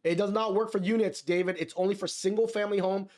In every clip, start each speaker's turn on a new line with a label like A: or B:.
A: It does not work for units, David. It's only for single family home.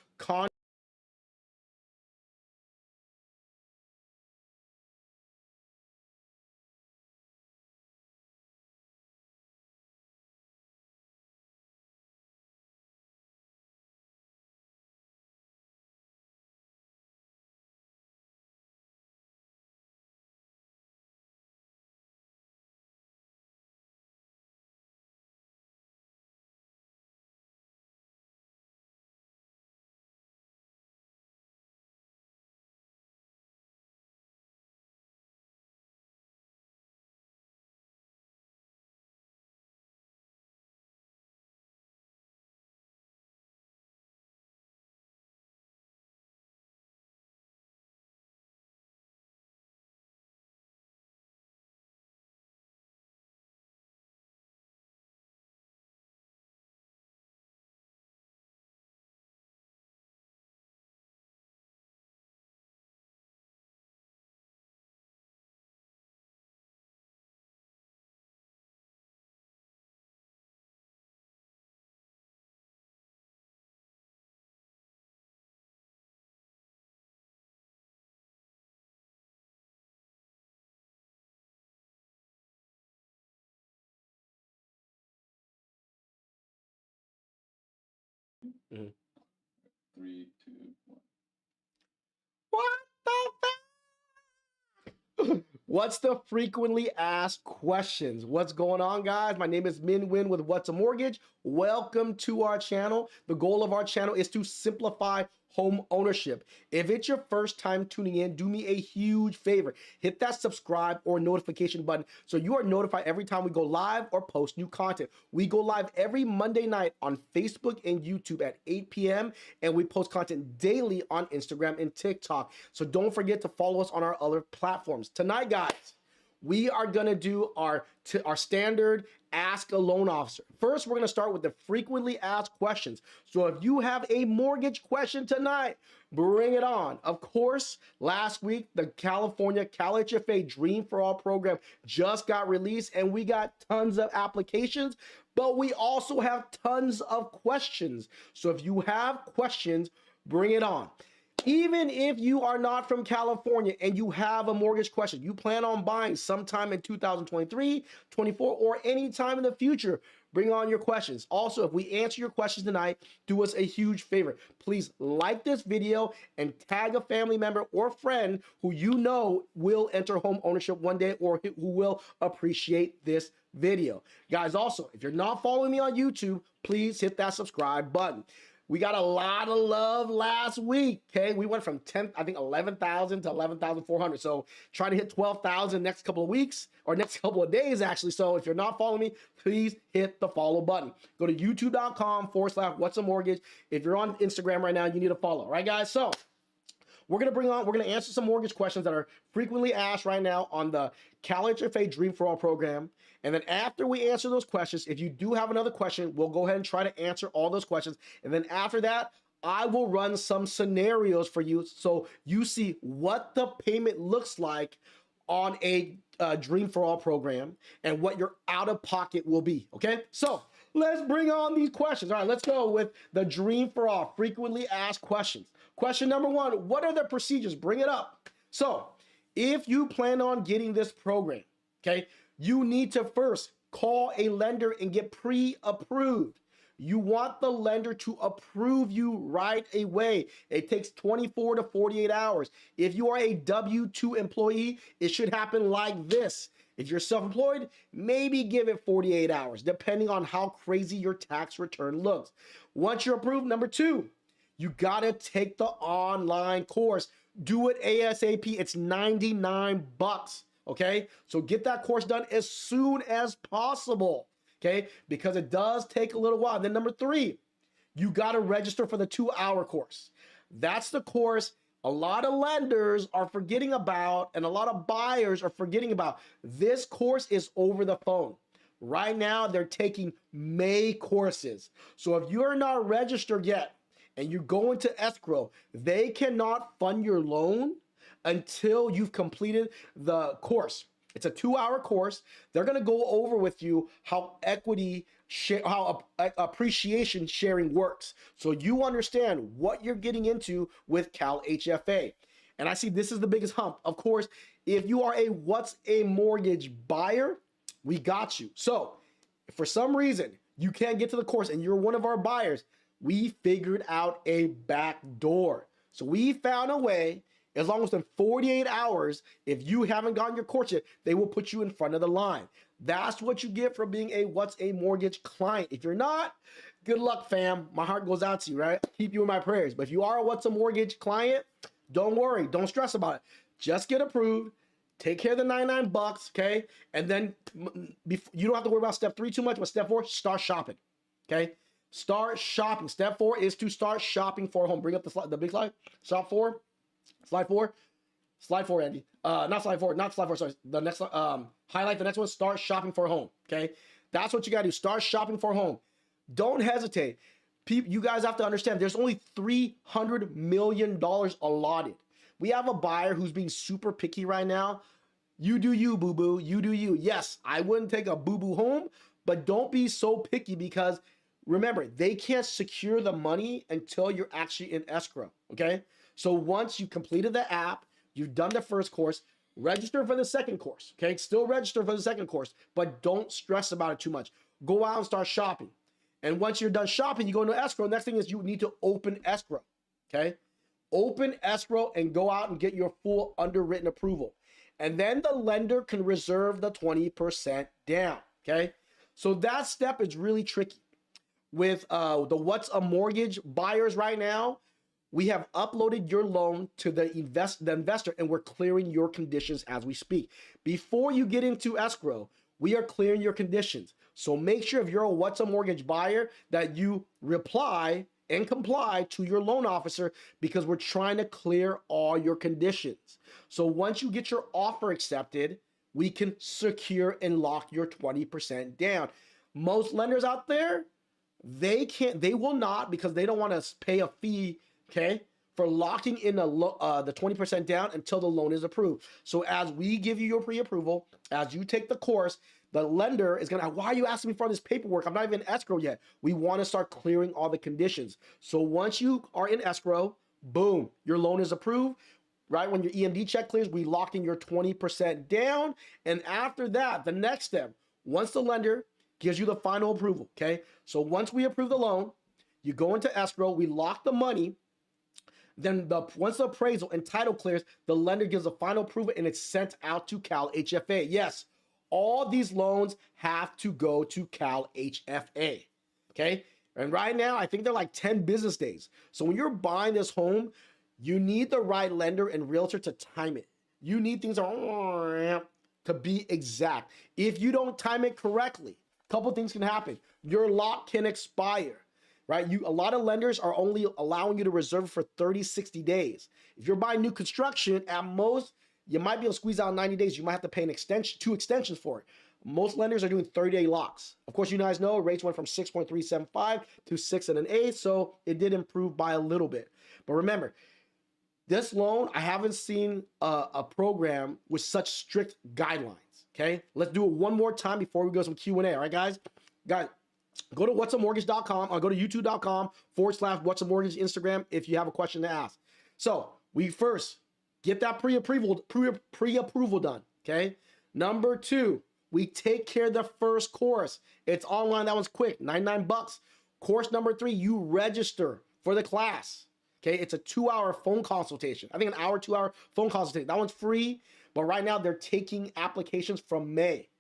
A: Mhm.
B: 3, 2, 1.
A: What the What's the frequently asked questions? What's going on, guys? My name is Min Win with What's a Mortgage. Welcome to our channel. The goal of our channel is to simplify home ownership. If it's your first time tuning in, do me a huge favor. Hit that subscribe or notification button so you are notified every time we go live or post new content. We go live every Monday night on Facebook and YouTube at 8 p.m. and we post content daily on Instagram and TikTok. So don't forget to follow us on our other platforms. Tonight, guys, we are gonna do our standard Ask a Loan Officer. First, we're gonna start with the frequently asked questions. So if you have a mortgage question tonight, bring it on. Of course, last week, the California CalFHA Dream for All program just got released and we got tons of applications, but we also have tons of questions. So if you have questions, bring it on. Even if you are not from California and you have a mortgage question, you plan on buying sometime in 2023, 24, or any time in the future, bring on your questions. Also, if we answer your questions tonight, do us a huge favor. Please like this video and tag a family member or friend who you know will enter home ownership one day or who will appreciate this video. Guys, also, if you're not following me on YouTube, please hit that subscribe button. We got a lot of love last week, okay? We went from 11,000 to 11,400. So try to hit 12,000 next couple of weeks or next couple of days, actually. So if you're not following me, please hit the follow button. Go to youtube.com/What's a Mortgage. If you're on Instagram right now, you need to follow, all right, guys? So we're gonna answer some mortgage questions that are frequently asked right now on the CalFHA Dream for All program. And then after we answer those questions, if you do have another question, we'll go ahead and try to answer all those questions. And then after that, I will run some scenarios for you so you see what the payment looks like on a Dream for All program and what your out-of-pocket will be, okay? So let's bring on these questions. All right, let's go with the Dream for All frequently asked questions. Question number one, what are the procedures? Bring it up. So if you plan on getting this program, okay, you need to first call a lender and get pre-approved. You want the lender to approve you right away. It takes 24 to 48 hours. If you are a W-2 employee, it should happen like this. If you're self-employed, maybe give it 48 hours, depending on how crazy your tax return looks. Once you're approved, number two, you gotta take the online course. Do it ASAP. It's 99 bucks. Okay, so get that course done as soon as possible, okay, because it does take a little while. And then number three, you got to register for the 2-hour course. That's the course a lot of lenders are forgetting about and a lot of buyers are forgetting about. This course is over the phone. Right now, they're taking May courses. So if you're not registered yet and you go into escrow, they cannot fund your loan until you've completed the course. It's a 2-hour course. They're going to go over with you how equity appreciation sharing works. So you understand what you're getting into with CalHFA. And I see this is the biggest hump. Of course, if you are a What's a Mortgage buyer, we got you. So if for some reason you can't get to the course and you're one of our buyers, we figured out a back door. So we found a way, as long as in 48 hours, if you haven't gotten your course yet, they will put you in front of the line. That's what you get for being a What's a Mortgage client. If you're not, good luck, fam. My heart goes out to you, right? Keep you in my prayers. But if you are a What's a Mortgage client, don't worry. Don't stress about it. Just get approved. Take care of the 99 bucks, okay? And then you don't have to worry about step 3 too much, but step 4, start shopping, okay? Start shopping. Step 4 is to start shopping for a home. Bring up the big slide. Slide 4. Slide 4, Andy. Not slide 4, sorry. The next, highlight the next one, start shopping for a home, okay? That's what you gotta do. Start shopping for a home. Don't hesitate. You guys have to understand, there's only $300 million allotted. We have a buyer who's being super picky right now. You do you, boo-boo. You do you. Yes, I wouldn't take a boo-boo home, but don't be so picky because remember, they can't secure the money until you're actually in escrow, okay? So once you completed the app, you've done the first course, register for the second course, okay? Still register for the second course, but don't stress about it too much. Go out and start shopping. And once you're done shopping, you go into escrow. Next thing is you need to open escrow, okay? Open escrow and go out and get your full underwritten approval. And then the lender can reserve the 20% down, okay? So that step is really tricky. With the What's a Mortgage buyers right now, we have uploaded your loan to the investor and we're clearing your conditions as we speak. Before you get into escrow, we are clearing your conditions. So make sure if you're a What's a Mortgage buyer that you reply and comply to your loan officer because we're trying to clear all your conditions. So once you get your offer accepted, we can secure and lock your 20% down. Most lenders out there, they will not because they don't want to pay a fee, okay, for locking in the 20% down until the loan is approved. So as we give you your pre-approval, as you take the course, the lender is gonna, why are you asking me for this paperwork? I'm not even in escrow yet. We wanna start clearing all the conditions. So once you are in escrow, boom, your loan is approved. Right when your EMD check clears, we lock in your 20% down. And after that, the next step, once the lender gives you the final approval, okay? So once we approve the loan, you go into escrow, we lock the money, then once the appraisal and title clears, the lender gives a final approval and it's sent out to CalHFA. Yes, all these loans have to go to CalHFA, okay? And right now, I think they're like 10 business days. So when you're buying this home, you need the right lender and realtor to time it. You need things to be exact. If you don't time it correctly, a couple things can happen. Your lot can expire, right? A lot of lenders are only allowing you to reserve for 30, 60 days. If you're buying new construction, at most, you might be able to squeeze out 90 days. You might have to pay an extension, 2 extensions for it. Most lenders are doing 30-day locks. Of course, you guys know rates went from 6.375 to 6 1/8, so it did improve by a little bit. But remember, this loan, I haven't seen a program with such strict guidelines, okay? Let's do it one more time before we go to some Q&A, all right, guys? Guys, go to whatsamortgage.com or go to youtube.com/whatsamortgage Instagram if you have a question to ask. So we first get that pre-approval done, okay? Number 2, we take care of the first course. It's online, that one's quick, 99 bucks. Course number 3, you register for the class. Okay, it's a 2-hour phone consultation. I think an hour, 2-hour phone consultation. That one's free, but right now they're taking applications from May.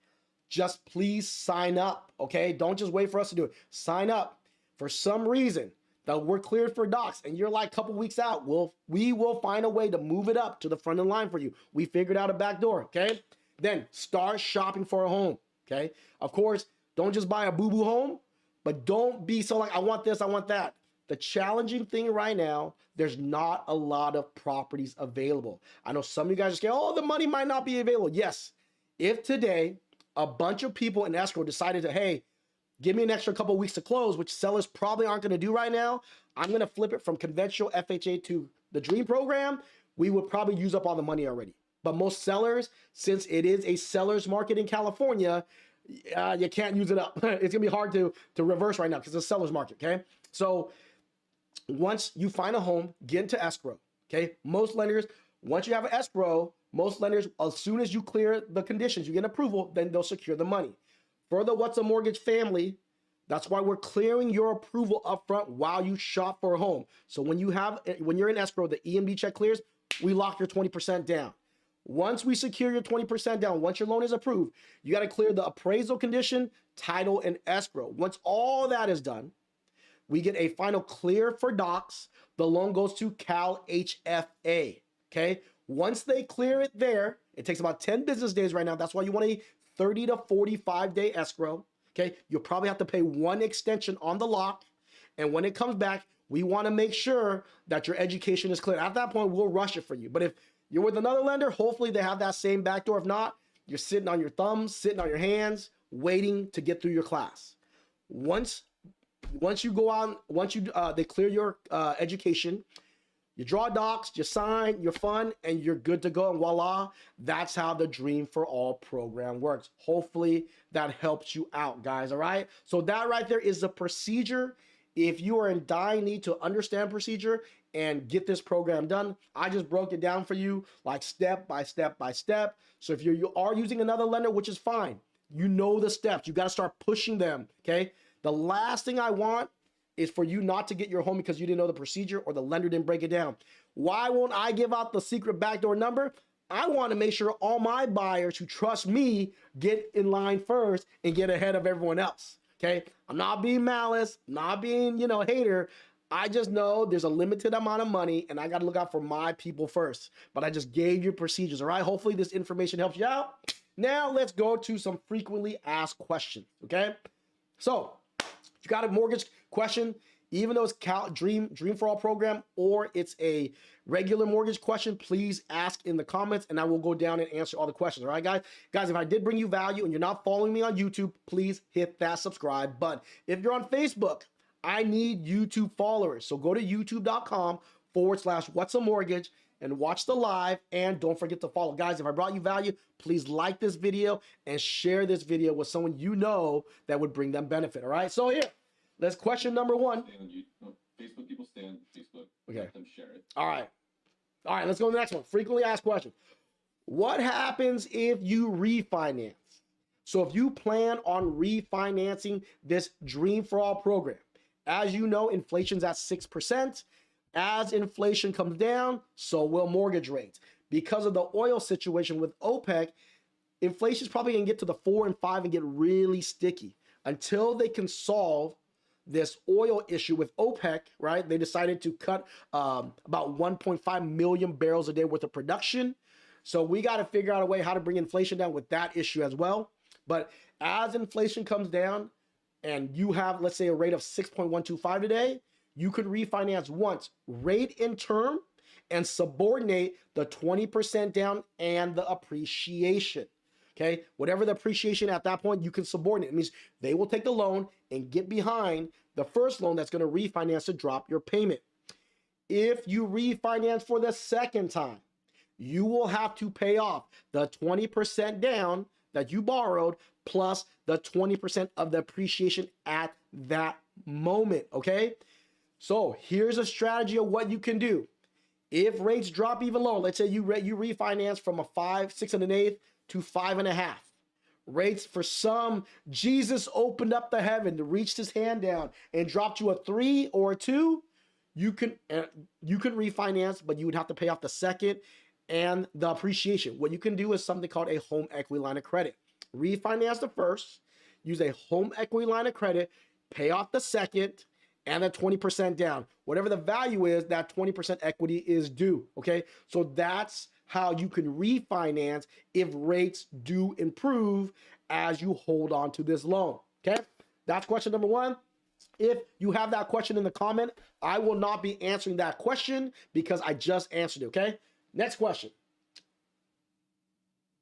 A: Just please sign up, okay? Don't just wait for us to do it. Sign up. For some reason that we're cleared for docs and you're like a couple weeks out, we will find a way to move it up to the front of the line for you. We figured out a back door, okay? Then start shopping for a home, okay? Of course, don't just buy a boo-boo home, but don't be so like, I want this, I want that. The challenging thing right now, there's not a lot of properties available. I know some of you guys are scared, oh, the money might not be available. Yes, if today a bunch of people in escrow decided to, hey, give me an extra couple weeks to close, which sellers probably aren't gonna do right now, I'm gonna flip it from conventional FHA to the Dream program, we would probably use up all the money already. But most sellers, since it is a seller's market in California, you can't use it up. It's gonna be hard to reverse right now because it's a seller's market. Okay, so once you find a home, get into escrow. Okay, most lenders, once you have an escrow, most lenders, as soon as you clear the conditions, you get approval, then they'll secure the money. For the What's a Mortgage family, that's why we're clearing your approval up front while you shop for a home. So when you're in escrow, the EMD check clears, we lock your 20% down. Once we secure your 20% down, once your loan is approved, you got to clear the appraisal condition, title, and escrow. Once all that is done, we get a final clear for docs. The loan goes to CalHFA. Okay. Once they clear it there, it takes about 10 business days right now. That's why you want a 30 to 45 day escrow. Okay. You'll probably have to pay one extension on the lock. And when it comes back, we want to make sure that your education is clear. At that point, we'll rush it for you. But if you're with another lender, hopefully they have that same backdoor. If not, you're sitting on your thumbs, sitting on your hands, waiting to get through your class. Once you go on, they clear your education, you draw docs, you sign, you're fun, and you're good to go. And voila, that's how the Dream for All program works. Hopefully that helps you out, guys. All right. So that right there is the procedure. If you are in dire need to understand procedure and get this program done, I just broke it down for you, like step by step by step. So if you are using another lender, which is fine, you know the steps. You got to start pushing them. Okay. The last thing I want is for you not to get your home because you didn't know the procedure or the lender didn't break it down. Why won't I give out the secret backdoor number? I want to make sure all my buyers who trust me get in line first and get ahead of everyone else. Okay. I'm not being malice, not being, a hater. I just know there's a limited amount of money and I got to look out for my people first. But I just gave you procedures. All right. Hopefully this information helps you out. Now let's go to some frequently asked questions. Okay. So if you got a mortgage question, even though it's Dream for All program or it's a regular mortgage question, please ask in the comments and I will go down and answer all the questions. All right, guys? Guys, if I did bring you value and you're not following me on YouTube, please hit that subscribe button. If you're on Facebook, I need YouTube followers. So go to youtube.com/What's a Mortgage and watch the live, and don't forget to follow. Guys, if I brought you value, please like this video and share this video with someone you know that would bring them benefit. All right, so here, let's question number one.
B: Facebook people stay on Facebook.
A: Okay.
B: Let them share it.
A: All right, let's go to the next one. Frequently asked question. What happens if you refinance? So if you plan on refinancing this Dream for All program, as you know, inflation's at 6%. As inflation comes down, so will mortgage rates. Because of the oil situation with OPEC, inflation is probably going to get to the 4 and 5 and get really sticky. Until they can solve this oil issue with OPEC, right? They decided to cut about 1.5 million barrels a day worth of production. So we got to figure out a way how to bring inflation down with that issue as well. But as inflation comes down and you have, let's say, a rate of 6.125 today, you could refinance once, rate in term, and subordinate the 20% down and the appreciation. Okay, whatever the appreciation at that point, you can subordinate. It means they will take the loan and get behind the first loan that's going to refinance to drop your payment. If you refinance for the second time, you will have to pay off the 20% down that you borrowed plus the 20% of the appreciation at that moment. Okay. So here's a strategy of what you can do. If rates drop even lower, let's say you refinance from a 5, 6 and an eighth to 5.5. Rates for some, Jesus opened up the heaven to reach his hand down and dropped you a 3 or a 2. You can refinance, but you would have to pay off the second and the appreciation. What you can do is something called a home equity line of credit. Refinance the first, use a home equity line of credit, pay off the second, and the 20% down. Whatever the value is, that 20% equity is due, okay? So that's how you can refinance if rates do improve as you hold on to this loan, okay? That's question number one. If you have that question in the comment, I will not be answering that question because I just answered it, okay? Next question.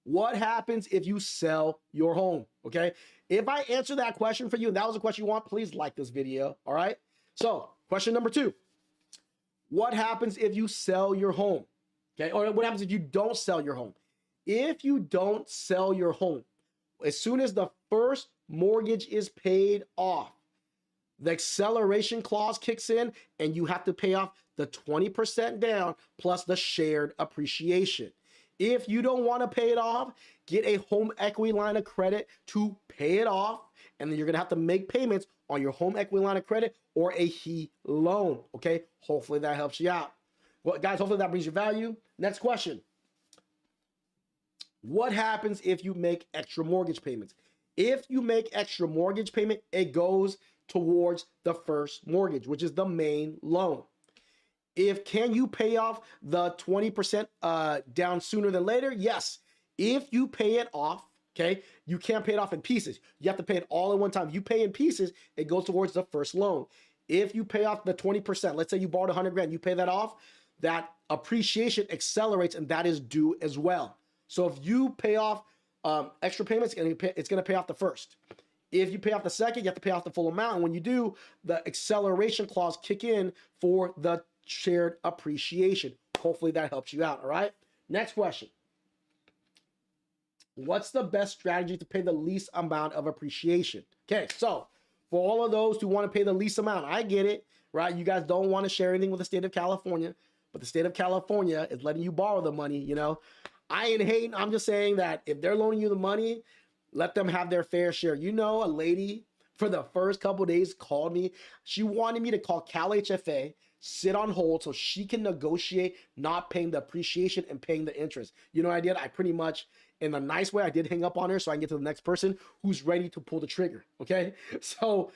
A: What happens if you sell your home, okay? If I answer that question for you and that was a question you want, please like this video, all right? So question number 2, what happens if you sell your home? Okay, or what happens if you don't sell your home? If you don't sell your home, As soon as the first mortgage is paid off, the acceleration clause kicks in and you have to pay off the 20% down plus the shared appreciation. If you don't want to pay it off, get a home equity line of credit to pay it off, and then you're going to have to make payments on your home equity line of credit or a HE loan, okay? Hopefully that helps you out. Well, guys, hopefully that brings you value. Next question. What happens if you make extra mortgage payments? If you make extra mortgage payment, it goes towards the first mortgage, which is the main loan. Can you pay off the 20% down sooner than later? Yes. If you pay it off, okay, you can't pay it off in pieces. You have to pay it all in one time. You pay in pieces, it goes towards the first loan. If you pay off the 20%, let's say you borrowed 100 grand, you pay that off, that appreciation accelerates and that is due as well. So if you pay off extra payments, it's going to pay off the first. If you pay off the second, you have to pay off the full amount. And when you do, the acceleration clause kick in for the shared appreciation. Hopefully that helps you out, all right? Next question. What's the best strategy to pay the least amount of appreciation? Okay, so for all of those who want to pay the least amount, I get it, right? You guys don't want to share anything with the state of California, but the state of California is letting you borrow the money, you know? I ain't hating. I'm just saying that if they're loaning you the money, let them have their fair share. You know, a lady for the first couple of days called me. She wanted me to call CalFHA, sit on hold so she can negotiate not paying the appreciation and paying the interest. You know what I did? I pretty much, in a nice way, I did hang up on her so I can get to the next person who's ready to pull the trigger, okay? So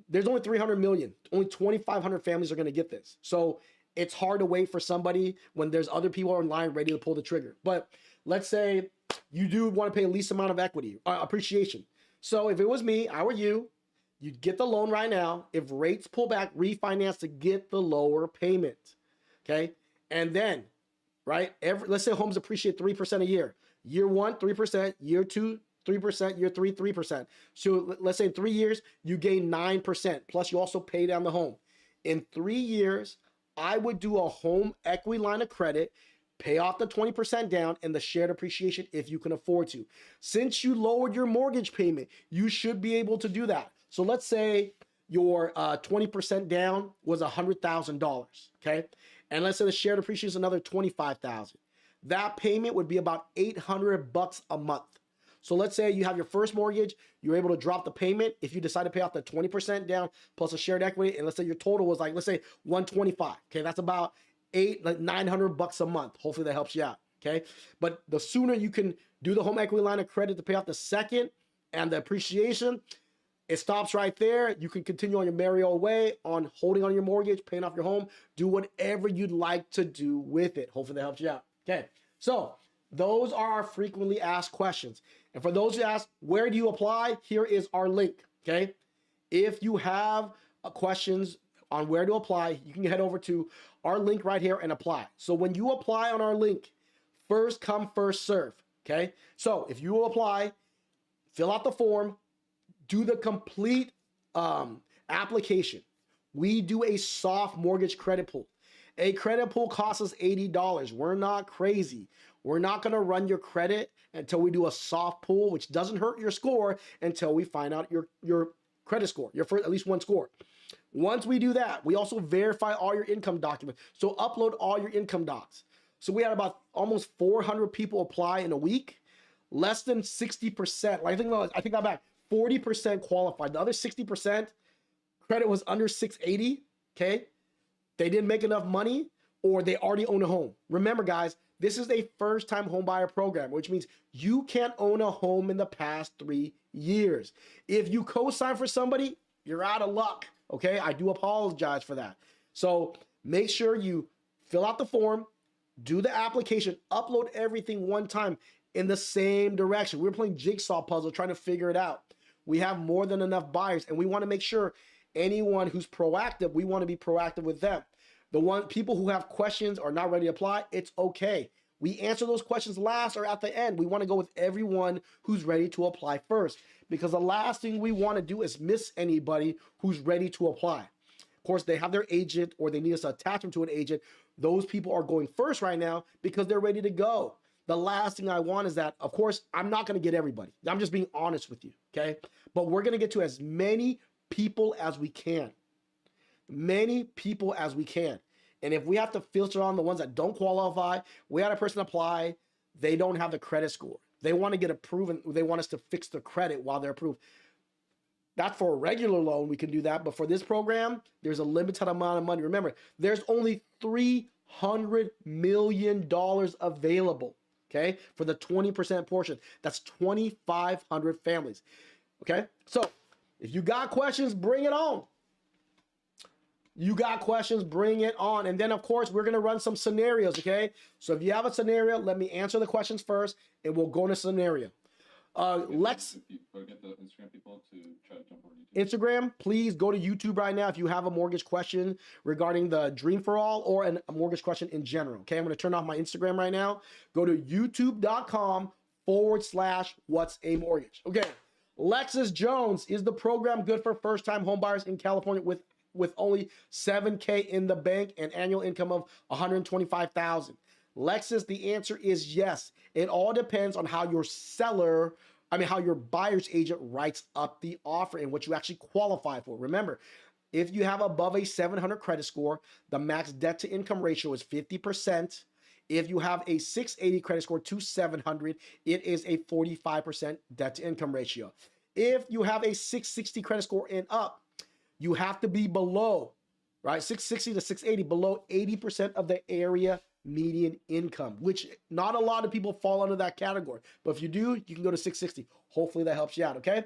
A: there's only 300 million. Only 2,500 families are going to get this. So it's hard to wait for somebody when there's other people in line ready to pull the trigger. But let's say you do want to pay the least amount of equity, appreciation. So if it was me, I were you, you'd get the loan right now. If rates pull back, refinance to get the lower payment, okay? And then, right, let's say homes appreciate 3% a year. Year one, 3%. Year two, 3%. Year three, 3%. So let's say in 3 years, you gain 9%. Plus you also pay down the home. In 3 years, I would do a home equity line of credit, pay off the 20% down and the shared appreciation if you can afford to. Since you lowered your mortgage payment, you should be able to do that. So let's say your 20% down was $100,000, okay? And let's say the shared appreciation is another $25,000. That payment would be about $800 a month. So let's say you have your first mortgage, you're able to drop the payment if you decide to pay off the 20% down plus a shared equity, and let's say your total was like, let's say 125. Okay, that's about $900 a month. Hopefully that helps you out. Okay, but the sooner you can do the home equity line of credit to pay off the second and the appreciation, it stops right there. You can continue on your merry old way on holding on your mortgage, paying off your home, do whatever you'd like to do with it. Hopefully that helps you out. Okay, so those are our frequently asked questions. And for those who ask, where do you apply? Here is our link, okay? If you have questions on where to apply, you can head over to our link right here and apply. So when you apply on our link, first come, first serve, okay? So if you apply, fill out the form, do the complete application. We do a soft mortgage credit pool. A credit pool costs us $80. We're not crazy. We're not going to run your credit until we do a soft pool, which doesn't hurt your score until we find out your credit score, your first, at least one score. Once we do that, we also verify all your income documents. So upload all your income docs. So we had about almost 400 people apply in a week. Less than 60%, I think that back, 40% qualified. The other 60% credit was under 680, okay? They didn't make enough money or they already own a home. Remember, guys, this is a first-time home buyer program, which means you can't own a home in the past 3 years. If you co-sign for somebody, you're out of luck, okay? I do apologize for that. So make sure you fill out the form, do the application, upload everything one time in the same direction. We're playing jigsaw puzzle, trying to figure it out. We have more than enough buyers, and we want to make sure anyone who's proactive, we want to be proactive with them. People who have questions or not ready to apply, it's okay. We answer those questions last or at the end. We want to go with everyone who's ready to apply first, because the last thing we want to do is miss anybody who's ready to apply. Of course, they have their agent or they need us to attach them to an agent. Those people are going first right now because they're ready to go. the last thing I want is that, of course, I'm not going to get everybody. I'm just being honest with you, okay? But we're going to get to as many people as we can. Many people as we can. And if we have to filter on the ones that don't qualify, we had a person apply, they don't have the credit score. They want to get approved and they want us to fix the credit while they're approved. That's for a regular loan, we can do that. But for this program, there's a limited amount of money. Remember, there's only $300 million available, okay, for the 20% portion. That's 2,500 families, okay? So if you got questions, bring it on. You got questions, bring it on. And then, of course, we're going to run some scenarios, okay? So if you have a scenario, let me answer the questions first, and we'll go into scenario. Let's
B: get the Instagram people to try to jump over YouTube.
A: Instagram, please go to YouTube right now if you have a mortgage question regarding the Dream for All or a mortgage question in general. Okay, I'm going to turn off my Instagram right now. Go to youtube.com/what's a mortgage. Okay, Lexus Jones, is the program good for first-time homebuyers in California with only $7K in the bank and annual income of $125,000? Lexus, the answer is yes. It all depends on how your how your buyer's agent writes up the offer and what you actually qualify for. Remember, if you have above a 700 credit score, the max debt to income ratio is 50%. If you have a 680 credit score to 700, it is a 45% debt to income ratio. If you have a 660 credit score and up, you have to be below, right? 660 to 680, below 80% of the area median income, which not a lot of people fall under that category. But if you do, you can go to 660. Hopefully that helps you out, okay?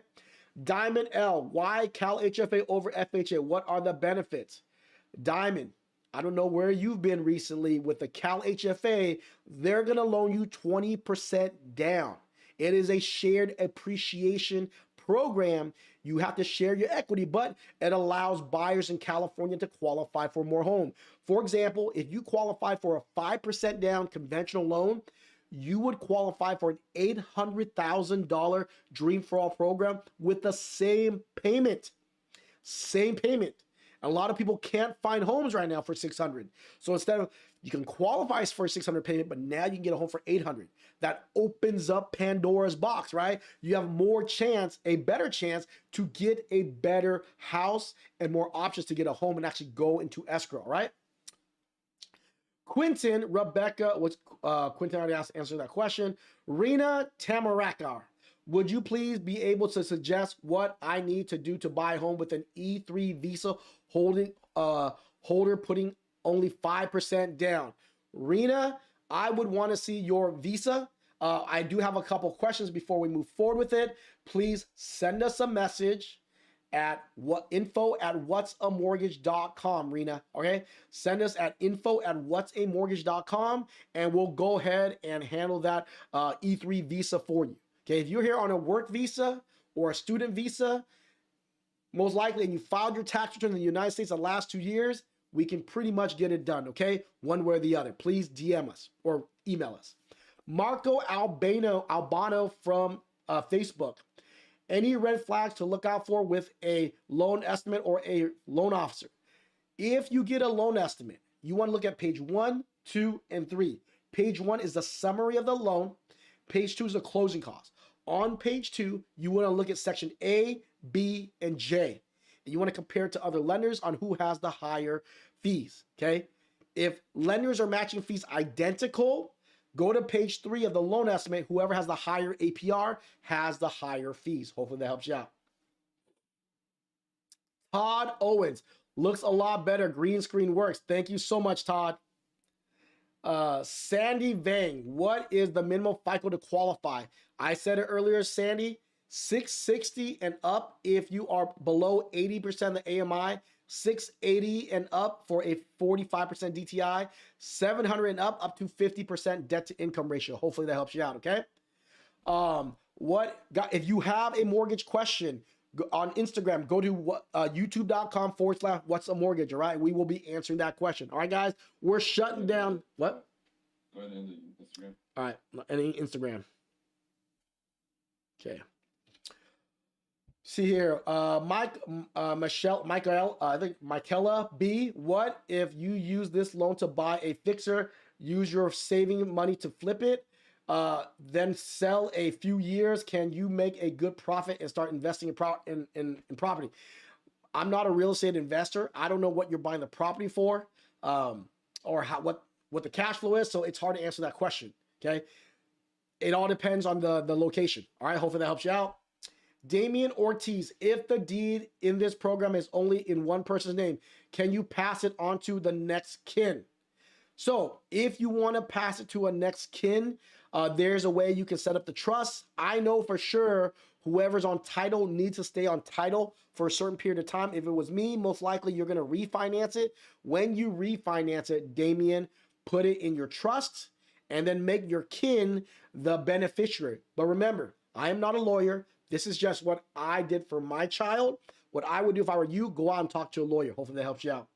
A: Diamond L, why CalHFA over FHA? What are the benefits? Diamond, I don't know where you've been recently with the CalHFA. They're going to loan you 20% down. It is a shared appreciation program. You have to share your equity, but it allows buyers in California to qualify for more home. For example, if you qualify for a 5% down conventional loan, you would qualify for an $800,000 Dream for All program with the same payment. Same payment. A lot of people can't find homes right now for 600. So instead of, you can qualify for a 600 payment, but now you can get a home for 800. That opens up Pandora's box, right? You have more chance, a better chance to get a better house and more options to get a home and actually go into escrow, right? Quentin, Rebecca, Quentin already answered that question. Rena Tamarakar, would you please be able to suggest what I need to do to buy a home with an E3 visa holder putting only 5% down? Rena, I would want to see your visa. I do have a couple questions before we move forward with it. Please send us a message at info@whatsamortgage.com, Rena, okay? Send us at info@whatsamortgage.com and we'll go ahead and handle that E3 visa for you. Okay, if you're here on a work visa or a student visa, most likely, and you filed your tax return in the United States the last 2 years, we can pretty much get it done, okay? One way or the other. Please DM us or email us. Marco Albano from Facebook. Any red flags to look out for with a loan estimate or a loan officer? If you get a loan estimate, you want to look at page 1, 2, and 3. Page 1 is the summary of the loan. Page 2 is the closing cost. On page 2, you want to look at section A, B, and J. And you want to compare it to other lenders on who has the higher fees, okay? If lenders are matching fees identical, go to page 3 of the loan estimate. Whoever has the higher APR has the higher fees. Hopefully that helps you out. Todd Owens, looks a lot better. Green screen works. Thank you so much, Todd. Sandy Vang, what is the minimum FICO to qualify? I said it earlier, Sandy, 660 and up if you are below 80% of the AMI, 680 and up for a 45% DTI, 700 and up to 50% debt to income ratio. Hopefully that helps you out, okay? If you have a mortgage question on Instagram, go to youtube.com/what's a mortgage, all right? We will be answering that question. All right, guys, we're shutting down. What?
B: Go ahead and end the Instagram.
A: All right, any Instagram. Okay. See here, Michael, I think Michaela B. What if you use this loan to buy a fixer, use your saving money to flip it? then sell a few years, can you make a good profit and start investing in property? I'm not a real estate investor. I don't know what you're buying the property for, or what the cash flow is. So it's hard to answer that question. Okay. It all depends on the location. All right. Hopefully that helps you out. Damian Ortiz, if the deed in this program is only in one person's name, can you pass it on to the next kin? So if you want to pass it to a next kin, there's a way you can set up the trust. I know for sure whoever's on title needs to stay on title for a certain period of time. If it was me, most likely you're going to refinance it. When you refinance it, Damian, put it in your trust and then make your kin the beneficiary. But remember, I am not a lawyer. This is just what I did for my child. What I would do if I were you, go out and talk to a lawyer. Hopefully that helps you out.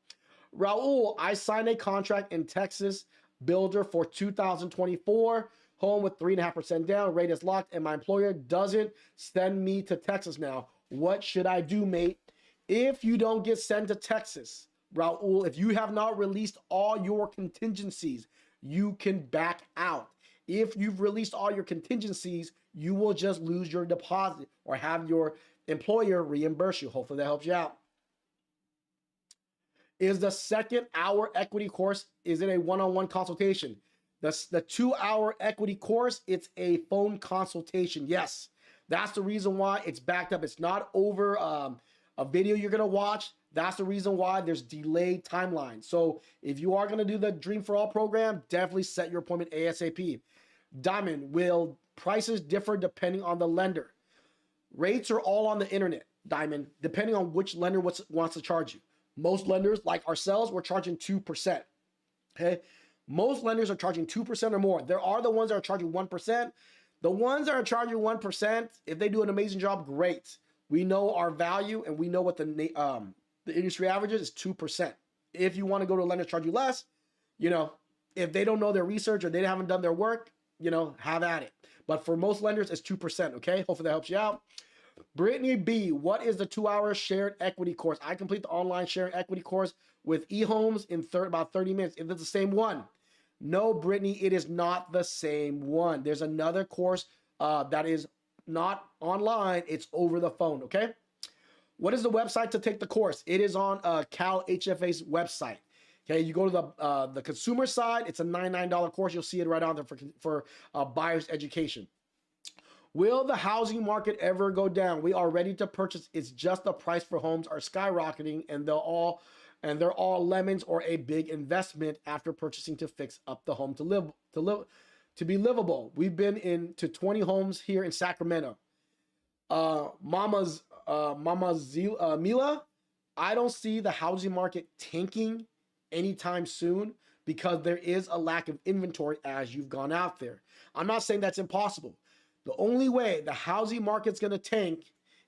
A: Raul, I signed a contract in Texas builder for 2024. Home with 3.5% down. Rate is locked, and my employer doesn't send me to Texas now. What should I do, mate? If you don't get sent to Texas, Raul, if you have not released all your contingencies, you can back out. If you've released all your contingencies, you will just lose your deposit or have your employer reimburse you. Hopefully that helps you out. Is the second hour equity course, is it a one-on-one consultation? The 2-hour equity course, it's a phone consultation. Yes, that's the reason why it's backed up. It's not over a video you're gonna watch. That's the reason why there's delayed timeline. So if you are gonna do the Dream for All program, definitely set your appointment ASAP. Diamond, will prices differ depending on the lender? Rates are all on the internet, Diamond, depending on which lender wants to charge you. Most lenders, like ourselves, we're charging 2%. Okay, most lenders are charging 2% or more. There are the ones that are charging 1%. The ones that are charging 1%, if they do an amazing job, great. We know our value and we know what the industry average is 2%. If you want to go to a lender charge you less, if they don't know their research or they haven't done their work, have at it. But for most lenders, it's 2%. Okay, hopefully that helps you out. Brittany B, what is the 2-hour shared equity course? I complete the online shared equity course with eHomes in about 30 minutes. If it's the same one. No, Brittany, it is not the same one. There's another course that is not online. It's over the phone, okay? What is the website to take the course? It is on CalHFA's website. Okay, you go to the consumer side. It's a $99 course. You'll see it right on there for buyer's education. Will the housing market ever go down? We are ready to purchase. It's just the price for homes are skyrocketing, and they're all lemons or a big investment after purchasing to fix up the home to be livable. We've been into 20 homes here in Sacramento. Mila, I don't see the housing market tanking anytime soon because there is a lack of inventory as you've gone out there. I'm not saying that's impossible. The only way the housing market's going to tank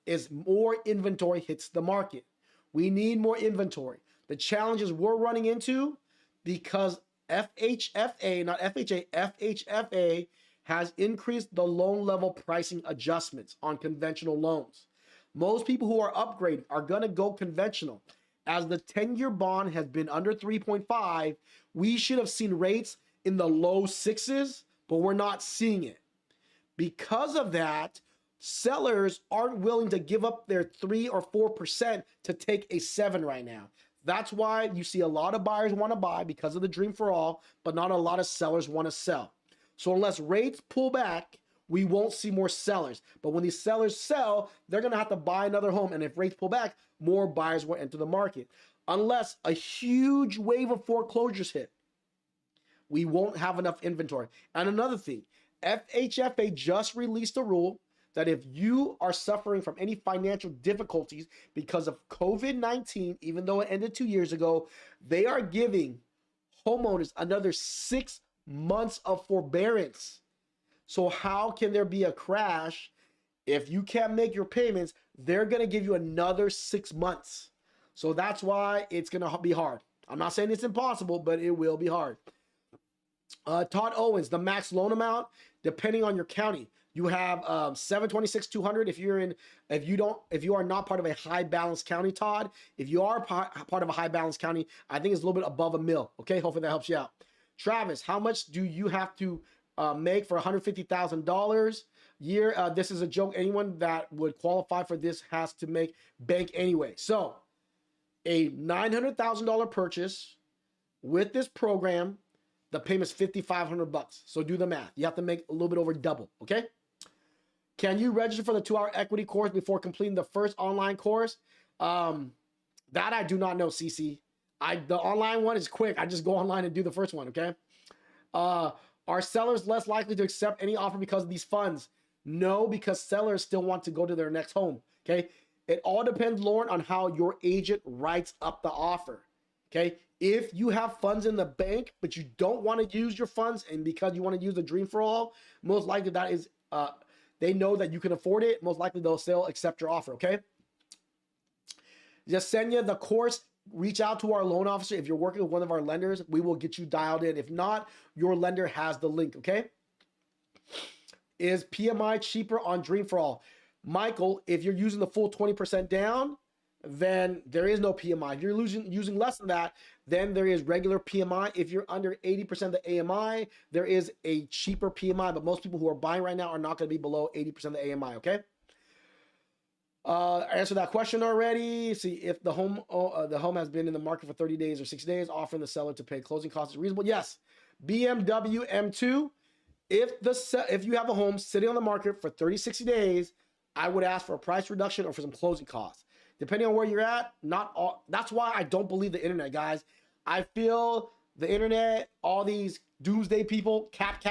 A: is more inventory hits the market. We need more inventory. The challenges we're running into because FHFA, not FHA, FHFA has increased the loan level pricing adjustments on conventional loans. Most people who are upgrading are going to go conventional. As the 10-year bond has been under 3.5, we should have seen rates in the low 6s, but we're not seeing it. Because of that, sellers aren't willing to give up their 3 or 4% to take a 7 right now. That's why you see a lot of buyers want to buy because of the Dream for All, but not a lot of sellers want to sell. So unless rates pull back, we won't see more sellers. But when these sellers sell, they're going to have to buy another home. And if rates pull back, more buyers will enter the market. Unless a huge wave of foreclosures hit, we won't have enough inventory. And another thing, FHFA just released a rule that if you are suffering from any financial difficulties because of COVID-19, even though it ended 2 years ago, they are giving homeowners another 6 months of forbearance. So how can there be a crash? If you can't make your payments, they're going to give you another 6 months. So that's why it's going to be hard. I'm not saying it's impossible, but it will be hard. Todd Owens, the max loan amount, depending on your county, you have 726,200 if you are not part of a high balance county, Todd. If you are part of a high balance county, I think it's a little bit above $1 million. Okay, hopefully that helps you out. Travis, how much do you have to make for $150,000 year. This is a joke. Anyone that would qualify for this has to make bank anyway. So a $900,000 purchase with this program, the payment's $5,500. So do the math. You have to make a little bit over double, okay? Can you register for the 2-hour equity course before completing the first online course? That I do not know, CC. The online one is quick. I just go online and do the first one, okay? Are sellers less likely to accept any offer because of these funds? No, because sellers still want to go to their next home, okay? It all depends, Lauren, on how your agent writes up the offer, okay? If you have funds in the bank, but you don't want to use your funds, and because you want to use the Dream for All, most likely that is, they know that you can afford it. Most likely they'll still accept your offer, okay? Yesenia, the course, reach out to our loan officer. If you're working with one of our lenders, we will get you dialed in. If not, your lender has the link, okay? Is PMI cheaper on Dream for All? Michael, if you're using the full 20% down, then there is no PMI. If you're using less than that, then there is regular PMI. If you're under 80% of the AMI, there is a cheaper PMI, but most people who are buying right now are not going to be below 80% of the AMI, okay? Answer that question already. See if the home has been in the market for 30 days or 60 days, offering the seller to pay closing costs is reasonable. Yes. BMW M2. If you have a home sitting on the market for 30, 60 days, I would ask for a price reduction or for some closing costs. Depending on where you're at, not all. That's why I don't believe the internet, guys. I feel the internet, all these doomsday people, cap.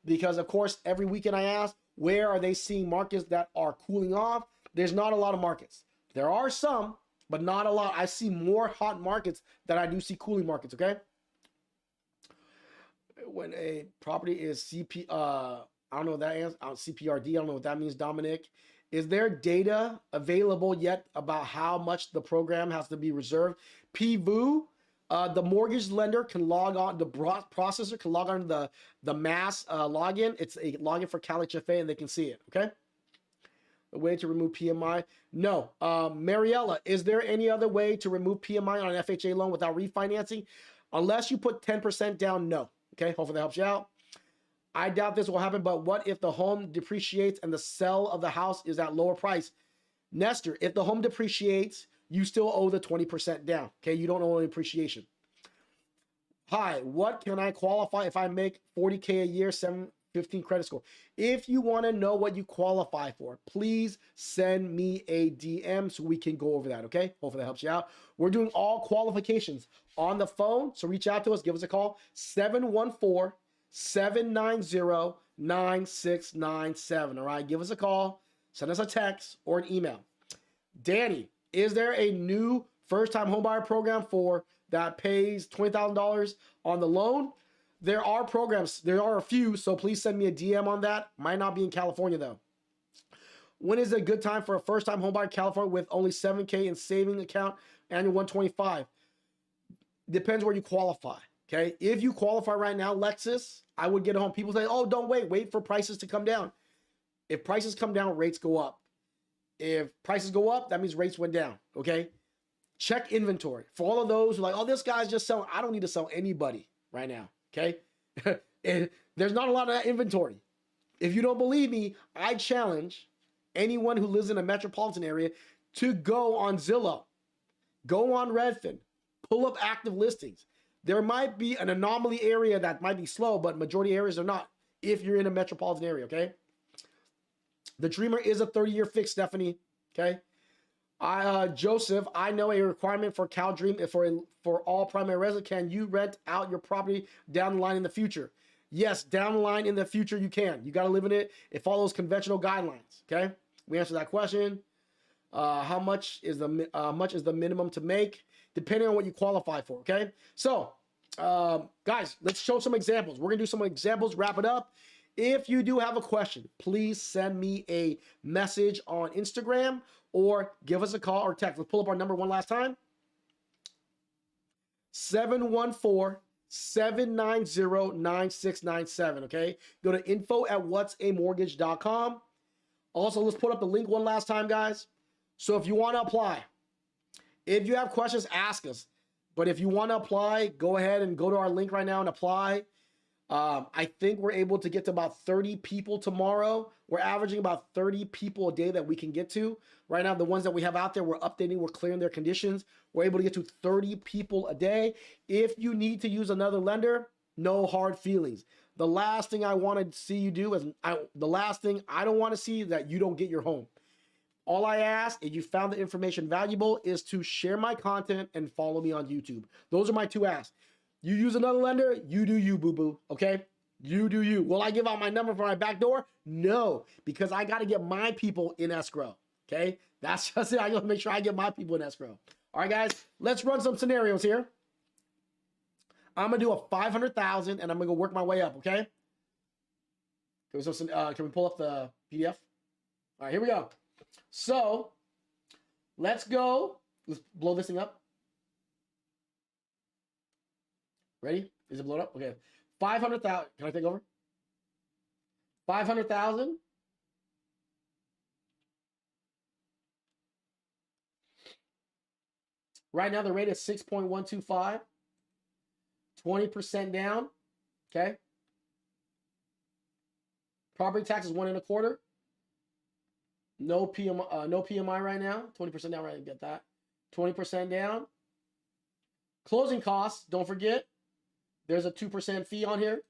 A: Because of course, every weekend I ask, where are they seeing markets that are cooling off? There's not a lot of markets. There are some, but not a lot. I see more hot markets than I do see cooling markets, okay? When a property is I don't know what that is, CPRD, I don't know what that means, Dominic. Is there data available yet about how much the program has to be reserved? PVU, the mortgage lender can log on, the processor can log on to the mass login. It's a login for CalFHA and they can see it, okay? A way to remove PMI? No. Mariella, is there any other way to remove PMI on an FHA loan without refinancing? Unless you put 10% down, no. Okay, hopefully that helps you out. I doubt this will happen, but what if the home depreciates and the sell of the house is at lower price? Nestor, if the home depreciates, you still owe the 20% down. Okay, you don't owe any appreciation. Hi, what can I qualify if I make 40K a year, 715 credit score? If you want to know what you qualify for, please send me a DM so we can go over that, okay? Hopefully that helps you out. We're doing all qualifications on the phone, so reach out to us, give us a call, 714-790-9697, all right? Give us a call, send us a text or an email. Danny, is there a new first-time homebuyer program that pays $20,000 on the loan? There are programs, there are a few, so please send me a DM on that. Might not be in California though. When is a good time for a first-time homebuyer in California with only $7K in saving account, annual $125? Depends where you qualify, okay? If you qualify right now, Lexus, I would get a home. People say, oh, don't wait for prices to come down. If prices come down, rates go up. If prices go up, that means rates went down, okay? Check inventory. For all of those who are like, oh, this guy's just selling, I don't need to sell anybody right now, okay? There's not a lot of that inventory. If you don't believe me, I challenge anyone who lives in a metropolitan area to go on Zillow, go on Redfin, pull up active listings. There might be an anomaly area that might be slow, but majority areas are not if you're in a metropolitan area, okay? The Dreamer is a 30-year fix, Stephanie, okay? Joseph, I know a requirement for Cal Dream for all primary residents. Can you rent out your property down the line in the future? Yes, down the line in the future you can. You got to live in it. It follows conventional guidelines, okay? We answered that question. How much is the minimum to make? Depending on what you qualify for, okay? So, guys, let's show some examples. We're going to do some examples, wrap it up. If you do have a question, please send me a message on Instagram or give us a call or text. Let's pull up our number one last time. 714-790-9697, okay? Go to info@whatsamortgage.com. Also, let's put up the link one last time, guys. So if you want to apply, if you have questions, ask us. But if you want to apply, go ahead and go to our link right now and apply. I think we're able to get to about 30 people tomorrow. We're averaging about 30 people a day that we can get to. Right now, the ones that we have out there, we're updating, we're clearing their conditions. We're able to get to 30 people a day. If you need to use another lender, no hard feelings. The last thing I want to see you do is, the last thing I don't want to see is that you don't get your home. All I ask, if you found the information valuable, is to share my content and follow me on YouTube. Those are my two asks. You use another lender, you do you, boo-boo, okay? You do you. Will I give out my number for my back door? No, because I got to get my people in escrow, okay? That's just it. I got to make sure I get my people in escrow. All right, guys, let's run some scenarios here. I'm going to do a 500,000 and I'm going to go work my way up, okay? Can we pull up the PDF? All right, here we go. So let's go. Let's blow this thing up. Ready? Is it blown up? Okay. 500,000. Can I take over? 500,000. Right now the rate is 6.125. 20% down. Okay. Property tax is 1.25. No PMI right now. 20% down, right? Get that. 20% down. Closing costs, don't forget, there's a 2% fee on here.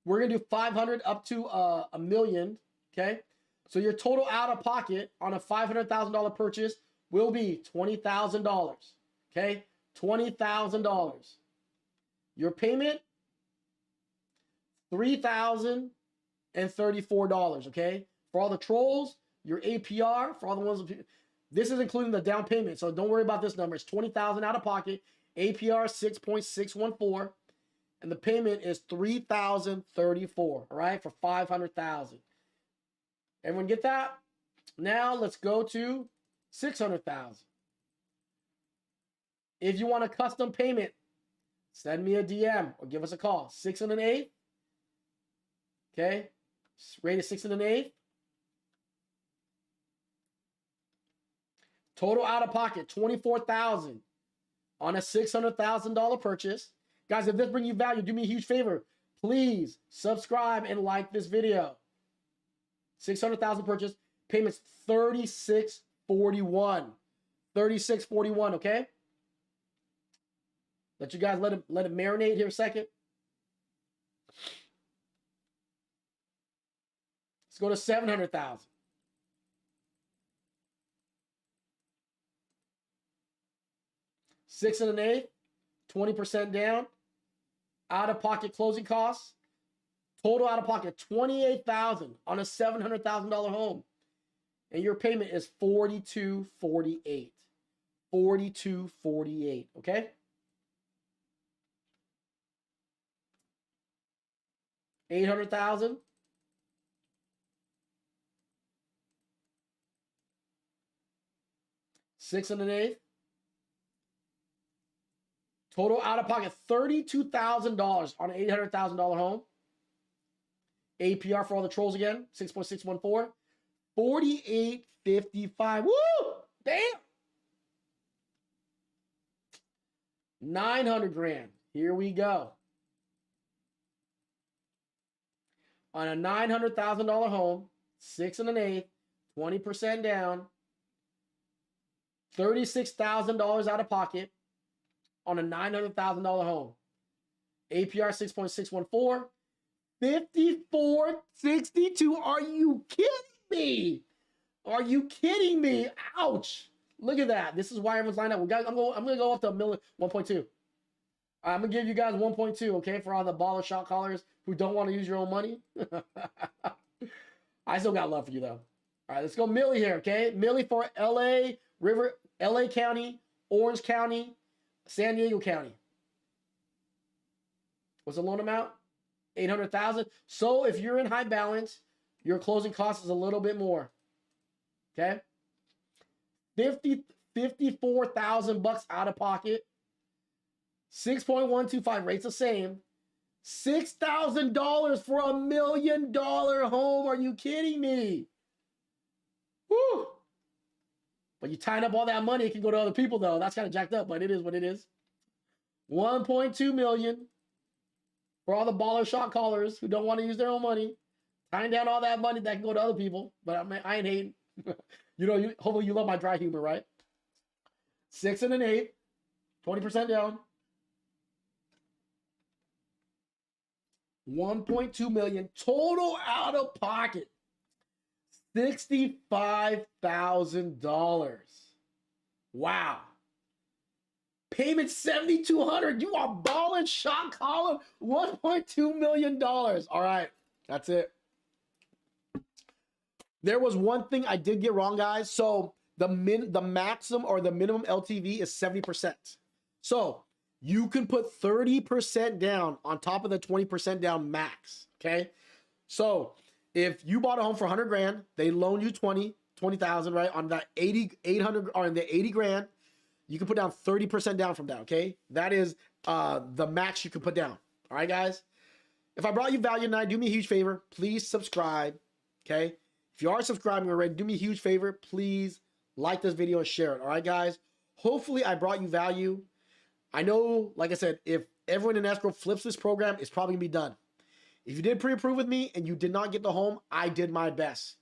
A: We're going to do 500 up to a million, okay? So your total out of pocket on a $500,000 purchase will be $20,000, okay? $20,000. Your payment, $3,034, okay? For all the trolls, your APR, for all the ones, this is including the down payment, so don't worry about this number. It's $20,000 out of pocket, APR 6.614, and the payment is $3,034, all right, for $500,000. Everyone get that? Now let's go to $600,000. If you want a custom payment, send me a DM or give us a call. 6 1/8. Okay, rate is 6 1/8. Total out of pocket $24,000 on a $600,000 purchase. Guys, if this brings you value, do me a huge favor. Please subscribe and like this video. $600,000 purchase. Payments $36.41. $36.41, okay? Let you guys let it marinate here a second. Let's go to $700,000. 6 1/8, 20% down. Out of pocket closing costs. Total out of pocket $28,000 on a $700,000 home. And your payment is $42.48. $42.48, okay? $800,000. $6 1/8. Total out of pocket $32,000 on an $800,000 home. APR for all the trolls again, 6.614. $48.55. Woo! Damn. 900 grand. Here we go. On a $900,000 home, 6 1/8, 20% down, $36,000 out of pocket on a $900,000 home. APR 6.614, $54.62. Are you kidding me? Are you kidding me? Ouch. Look at that. This is why everyone's lined up. Guys, I'm going to go up to 1.2. I'm going to give you guys 1.2, okay, for all the baller shot callers who don't want to use your own money. I still got love for you, though. All right, let's go Millie here, okay? Millie for LA County, Orange County, San Diego County. What's the loan amount? $800,000. So if you're in high balance, your closing cost is a little bit more. Okay? $54,000 out of pocket. 6.125 rates the same. $6,000 for a $1 million home. Are you kidding me? Woo! But you tying up all that money, it can go to other people, though. That's kind of jacked up, but it is what it is. 1.2 million. For all the baller shot callers who don't want to use their own money, tying down all that money that can go to other people. But I ain't hating. Hopefully you love my dry humor, right? 6 and an 8, 20% down. 1.2 million total out of pocket. $65,000. Wow. Payment $7,200. You are balling shot column. $1.2 million. All right, that's it. There was one thing I did get wrong, guys. So the maximum or the minimum LTV is 70%. So you can put 30% down on top of the 20% down max. Okay. So if you bought a home for 100 grand, they loan you 20,000, right? On that 800 or in the 80 grand, you can put down 30% down from that. Okay. That is the max you can put down. All right, guys. If I brought you value tonight, do me a huge favor. Please subscribe. Okay. If you are subscribing already, do me a huge favor. Please like this video and share it. All right, guys. Hopefully I brought you value. I know, like I said, if everyone in escrow flips this program, it's probably gonna be done. If you did pre-approve with me and you did not get the home, I did my best.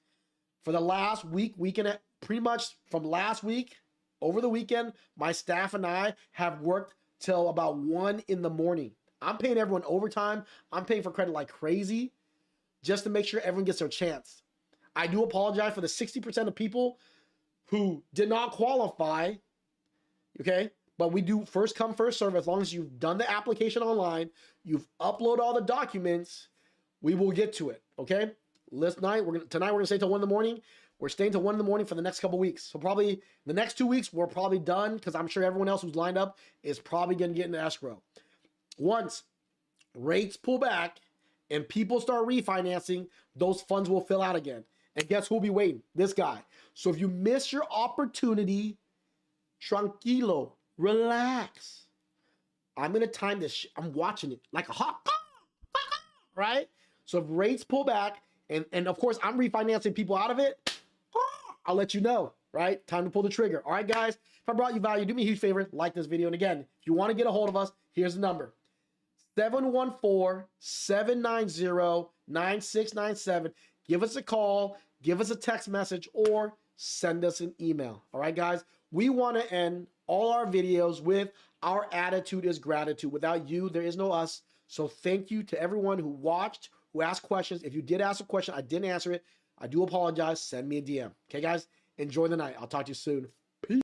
A: For the last week and pretty much from last week, over the weekend, my staff and I have worked till about 1 in the morning. I'm paying everyone overtime. I'm paying for credit like crazy just to make sure everyone gets their chance. I do apologize for the 60% of people who did not qualify, okay? But we do first come, first serve. As long as you've done the application online, you've uploaded all the documents, we will get to it, okay? Tonight we're gonna stay till 1 in the morning. We're staying till 1 in the morning for the next couple weeks. So probably the next 2 weeks, we're probably done because I'm sure everyone else who's lined up is probably gonna get into escrow. Once rates pull back and people start refinancing, those funds will fill out again. And guess who'll be waiting? This guy. So if you miss your opportunity, tranquilo, relax. I'm going to time this. I'm watching it like a hawk, right? So if rates pull back, and of course, I'm refinancing people out of it, I'll let you know, right? Time to pull the trigger. All right, guys? If I brought you value, do me a huge favor. Like this video. And again, if you want to get a hold of us, here's the number. 714-790-9697. Give us a call, give us a text message, or send us an email. All right, guys? We want to end all our videos with our attitude is gratitude. Without you, there is no us. So thank you to everyone who watched, who asked questions. If you did ask a question, I didn't answer it, I do apologize. Send me a DM. Okay, guys? Enjoy the night. I'll talk to you soon.